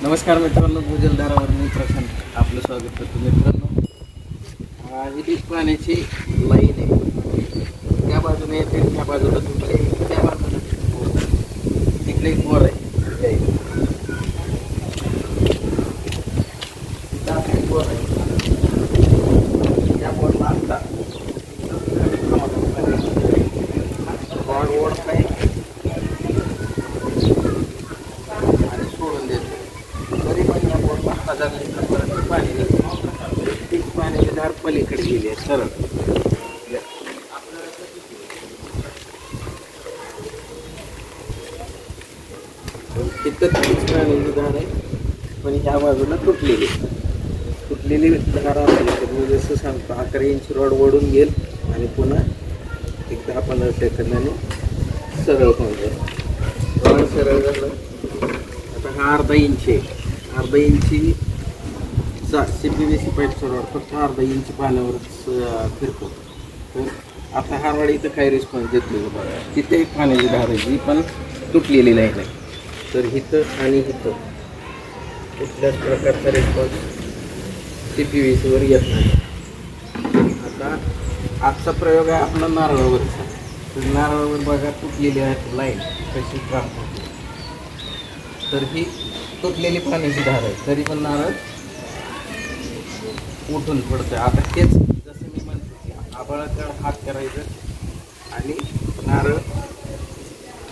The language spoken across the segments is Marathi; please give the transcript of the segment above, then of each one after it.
नमस्कार मित्रांनो, भूजलधारावर मी प्रशांत आपलं स्वागत करतो. मित्रांनो, ही ती पाण्याची लाईन आहे. त्या बाजूने येते, त्या बाजूला तुटले, त्या बाजूला तिकडे एक बोर आहे. बोर आहे त्या बोरला आता रॉड ओढत आहे आणि सोडून देतो. तरी पण या बोरला 1000 लिटरपर्यंत पाणी निघतं. ती पाण्याची धार पलीकडे गेली आहे सरळ. तिथं तीच पाण्याची धार आहे, पण ह्या बाजूला तुटलेली धार आहे. मी जसं सांगतो 11 इंच रॉड ओढून घेईल आणि पुन्हा एक 10-15 सेकंदाने सरळ होऊन जाईल. रॉड सरळ झालं. आता हा अर्धा इंच आहे. अर्धा इंची CPVC पाईपचा रॉड फक्त अर्धा इंच पाण्यावरच फिरतो. तर आता हा रॉड इथं काही रिस्पॉन्स देतो. तिथे एक पाण्याची धार आहे जी पण तुटलेली नाही. तर इथं आणि इथं कुठल्याच प्रकारचा रिस्पॉन्स CPVCवर येत नाही. आता आजचा प्रयोग आहे आपला नारळावरचा. तर नारळावर बघा तुटलेली आहे लाईन कशी काम होते. तर ही तुटलेली पाण्याची धार आहे, तरी पण नारळ उठून पडतं. आता तेच जसं मी म्हणतो की आभाळाचा हात करायचं आणि नारळ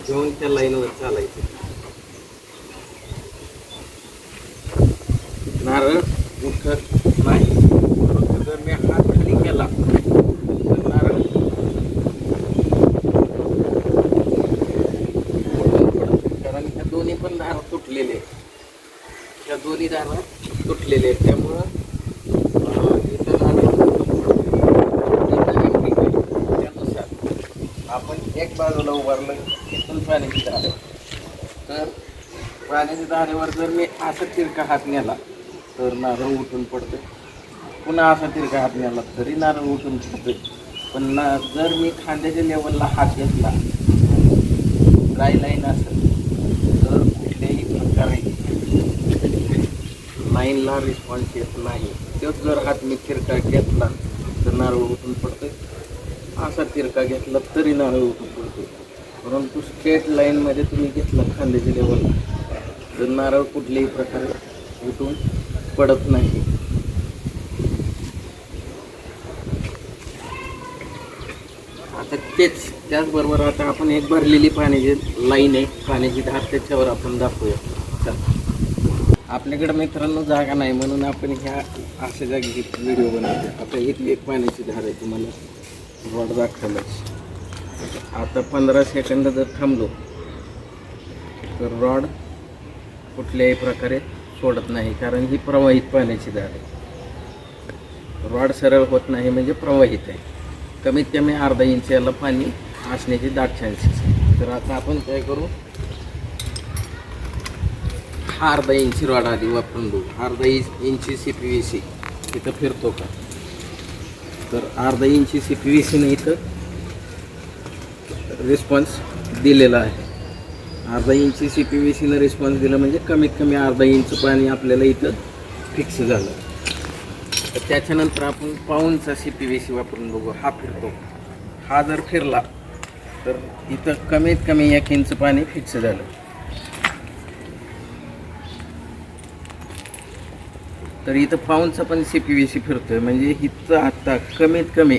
घेऊन त्या लाईनवर चालायचं. नारळ उठत नाही. जर मी हात खाली केला तर नारळ कारण ह्या दोन्ही पण दार तुटलेले आहेत. ह्या दोन्ही दार तुटलेले आहेत, त्यामुळं इथं त्यानुसार आपण एक बाजूला उभारलं तिथून पाण्याची धार आहे. तर पाण्याच्या धारेवर जर मी असा तिरका हात नेला तर नारळ उठून पडते. पुन्हा असा तिरका हात नेला तरी नारळ उठून पडते. पण जर मी खांद्याच्या लेवलला हात घेतला, ड्राय लाईन असेल, तर कुठल्याही प्रकारे लाईनला रिस्पॉन्स येत नाही. तोच जर हात मी तिरका घेतला तर नारळ उठून पडते. असा तिरका घेतला तरी नारळ उठून पडते. परंतु स्ट्रेट लाईनमध्ये तुम्ही घेतला खांद्याच्या लेवलला तर नारळ कुठल्याही प्रकारे उठून पडत नाही. आता त्याचबरोबर आता आपण एक भरलेली पाण्याची लाईन आहे, पाण्याची धार, त्याच्यावर आपण दाखवूया. चला, आपल्याकडे मित्रांनो जागा नाही म्हणून आपण ह्या अशा जागी व्हिडिओ बनवतो. आता इथली एक पाण्याची धार आहे, तुम्हाला रॉड दाखवलंच. आता 15 सेकंद जर थांबलो तर रॉड कुठल्याही प्रकारे सोडत नाही, कारण ही प्रवाहित पाण्याची धार आहे. रॉड सरळ होत नाही म्हणजे प्रवाहित आहे. कमीत कमी अर्धा इंच याला पाणी असण्याची दाट चान्सेस आहे. तर आता आपण काय करू, हा अर्धा इंची रॉड आधी वापरून बघू. अर्धा इंची CPVC इथं फिरतो का? तर अर्धा इंची CPVCने इथं रिस्पॉन्स दिलेला आहे. अर्धा इंची CPVCनं रिस्पॉन्स दिला म्हणजे कमीत कमी अर्धा इंच पाणी आपल्याला इथं फिक्स झालं. तर त्याच्यानंतर आपण पाऊणचा CPVC वापरून बघू. हा फिरतो. हा जर फिरला तर इथं कमीत कमी 1 इंच पाणी फिक्स झालं. तर इथं पाऊणचा पण CPVC फिरतोय म्हणजे इथं आता कमीत कमी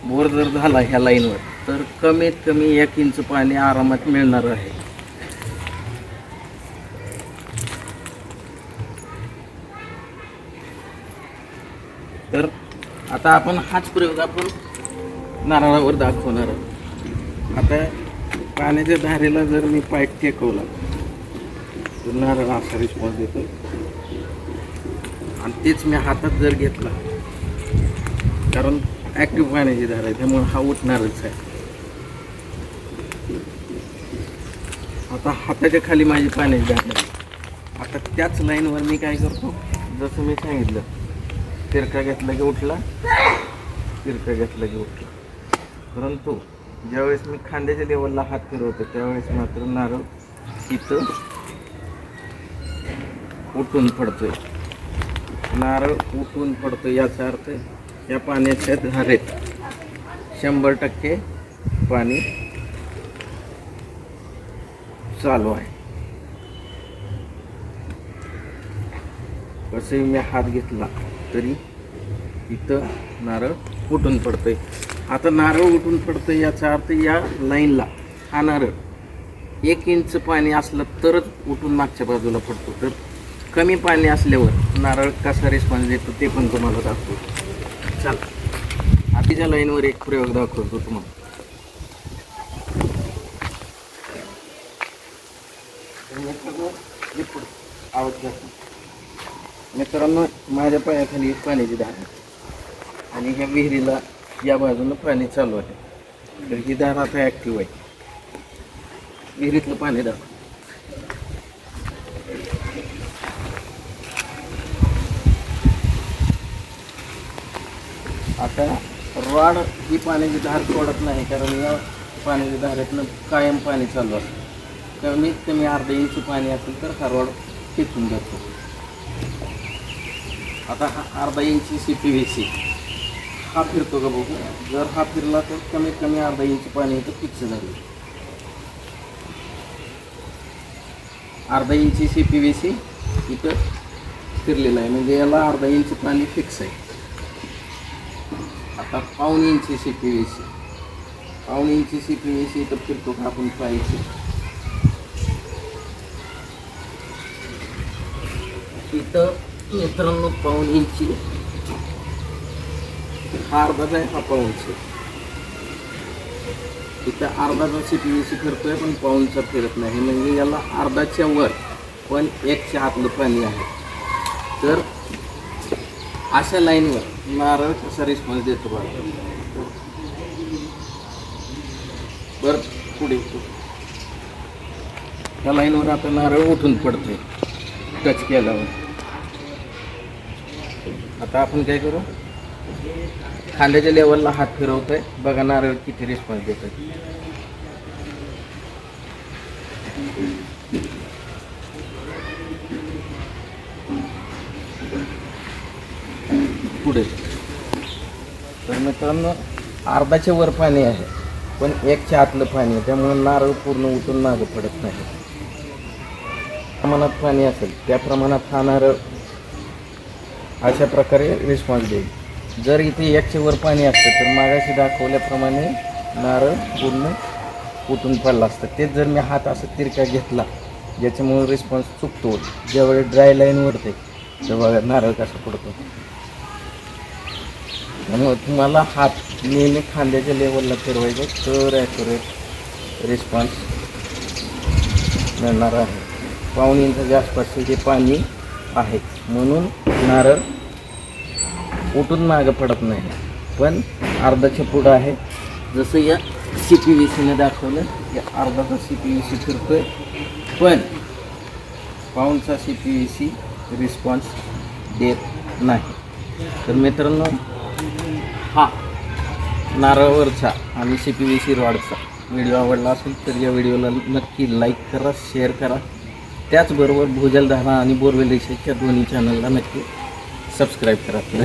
बोर जर झाला ह्या लाईनवर तर कमीत कमी 1 इंच पाणी आरामात मिळणार आहे. तर आता आपण हाच प्रयोग आपण नारळावर दाखवणार आहोत. आता पाण्याच्या धारेला जर मी पाईप टेकवला तर नारळ असा रिस्पॉन्स देतो. आणि तेच मी हातात जर घेतला, कारण ॲक्टिव्ह पाण्याची धार आहे त्यामुळे हा उठणारच आहे. आता हाताच्या खाली माझी पाण्याची धार आहे. आता त्याच लाईनवर मी काय करतो, जसं मी सांगितलं, तिरका घेतला की उठला, तिरका घेतला की उठला. परंतु ज्यावेळेस मी खांद्याच्या लेवलला हात फिरवतो त्यावेळेस मात्र नारळ इथं उठून पडतोय, नारळ उठून पडतो. याचा अर्थ या पाण्याच्या धारेत 100% पाणी चालू आहे. कसंही मी हात घेतला तरी इथं नारळ उठून पडतंय. आता नारळ उठून पडतंय याचा अर्थ या लाईनला हा नारळ 1 इंच पाणी असलं तरच उठून मागच्या बाजूला पडतो. तर कमी पाणी असल्यावर नारळ कसा रिस्पॉन्स देतो ते पण तुम्हाला दाखवतो. चला आधीच्या लाईनवर एक प्रयोग दाखवतो तुम्हाला. आवाज जातो मित्रांनो, माझ्या पायाखाली एक पाण्याची धार आहे आणि ह्या विहिरीला या बाजूनं पाणी चालू आहे. तर ही धार आता ॲक्टिव्ह आहे. विहिरीतलं पाणी दाखव. आता रॉड ही पाण्याची धार सोडत नाही, कारण या पाण्याच्या धारेतनं कायम पाणी चालू असतं. कमीत कमी अर्धा इंच पाणी असेल तर हा रॉड खेचून जातो. आता हा अर्धा इंची CPVC हा फिरतो का बघू. जर हा फिरला तर कमीत कमी अर्धा इंच पाणी इथं फिक्स झालं. अर्धा इंची CPVC इथं फिरलेलं आहे, म्हणजे याला अर्धा इंच पाणी फिक्स आहे. आता पाऊण इंची CPVC, पाऊण इंची CPVC इथं फिरतो का आपण पाहायचं. इथं मित्रांनो पाऊण इंची, हा अर्धाचा आहे, हा पाऊणचा. इथं अर्धाचा CPVC फिरतोय पण पाऊणचा फिरत नाही, म्हणजे याला अर्धाच्या वर पण 1च्या आतलं पाणी आहे. तर अशा लाईनवर नारळ कसा रिस्पॉन्स देतो बरं. पुढे त्या लाईनवर आता नारळ उठून पडतोय टच केल्यावर. आता आपण काय करू, खांद्याच्या लेवलला हात फिरवतोय, बघा नारळ किती रिस्पॉन्स देतोय. पुढे तर मित्रांनो अर्धाच्या वर पाणी आहे पण 1च्या आतलं पाणी आहे, त्यामुळे नारळ पूर्ण उठून मागं पडत नाही. प्रमाणात पाणी असेल त्या प्रमाणात हा नारळ अशा प्रकारे रिस्पॉन्स देईल. जर इथे 1च्या वर पाणी असतं तर मागाशी दाखवल्याप्रमाणे नारळ पूर्ण उठून पडला असतं. तेच जर मी हात असं तिरका घेतला ज्याच्यामुळे रिस्पॉन्स चुकतो. ज्यावेळी ड्राय लाईन वरते तेव्हा नारळ कसा पडतो. त्यामुळे तुम्हाला हात नेहमी खांद्याच्या लेवलला फिरवायचं तर ॲक्युरेट रिस्पॉन्स मिळणार आहे. पाऊण इंचाच्या आसपासचे जे पाणी आहे म्हणून नारळ उठून मागं पडत नाही, पण अर्धाच्या पुढं आहे. जसं या CPVCने दाखवलं की अर्धाचा CPVC फिरतोय पण पाऊणचा CPVC रिस्पॉन्स देत नाही. तर मित्रांनो हा नारळावरचा आणि CPVC रॉडचा व्हिडिओ आवडला असेल तर या व्हिडिओला नक्की लाईक करा, शेअर करा. त्याचबरोबर भूजलधारा आणि बोरवेल रिसर्चच्या दोन्ही चॅनलला नक्की सबस्क्राईब करा.